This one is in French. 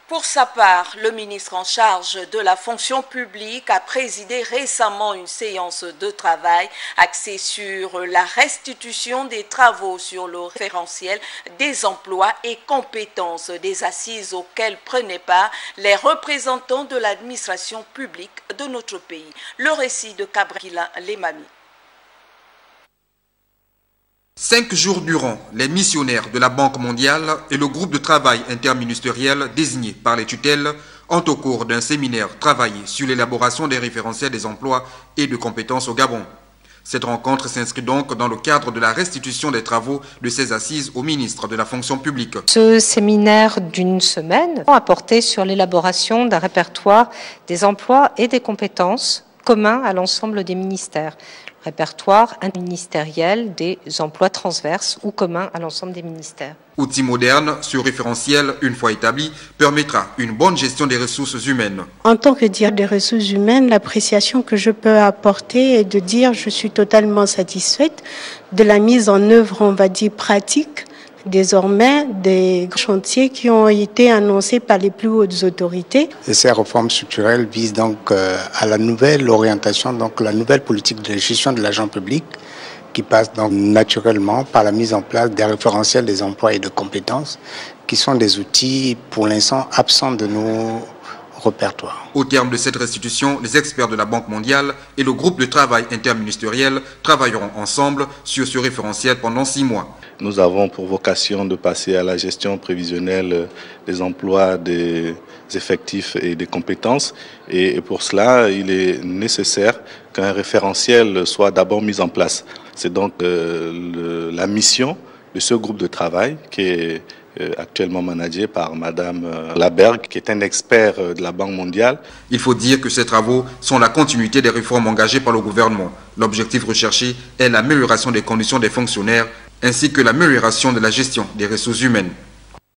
Pour sa part, le ministre en charge de la fonction publique a présidé récemment une séance de travail axée sur la restitution des travaux sur le référentiel des emplois et compétences des assises auxquelles prenaient part les représentants de l'administration publique de notre pays. Le récit de Cabrila Lemami. 5 jours durant, les missionnaires de la Banque mondiale et le groupe de travail interministériel désigné par les tutelles ont au cours d'un séminaire travaillé sur l'élaboration des référentiels des emplois et de compétences au Gabon. Cette rencontre s'inscrit donc dans le cadre de la restitution des travaux de ces assises au ministre de la fonction publique. Ce séminaire d'une semaine a porté sur l'élaboration d'un répertoire des emplois et des compétences communs à l'ensemble des ministères. Répertoire interministériel des emplois transverses ou communs à l'ensemble des ministères. Outil moderne, ce référentiel, une fois établi, permettra une bonne gestion des ressources humaines. En tant que directeur des ressources humaines, l'appréciation que je peux apporter est de dire je suis totalement satisfaite de la mise en œuvre, on va dire, pratique désormais des chantiers qui ont été annoncés par les plus hautes autorités. Et ces réformes structurelles visent donc à la nouvelle orientation, donc la nouvelle politique de gestion de l'argent public qui passe donc naturellement par la mise en place des référentiels des emplois et de compétences qui sont des outils pour l'instant absents de nos répertoires. Au terme de cette restitution, les experts de la Banque mondiale et le groupe de travail interministériel travailleront ensemble sur ce référentiel pendant 6 mois. Nous avons pour vocation de passer à la gestion prévisionnelle des emplois, des effectifs et des compétences. Et pour cela, il est nécessaire qu'un référentiel soit d'abord mis en place. C'est donc la mission de ce groupe de travail qui est actuellement managé par Madame Laberge, qui est un expert de la Banque mondiale. Il faut dire que ces travaux sont la continuité des réformes engagées par le gouvernement. L'objectif recherché est l'amélioration des conditions des fonctionnaires ainsi que l'amélioration de la gestion des ressources humaines.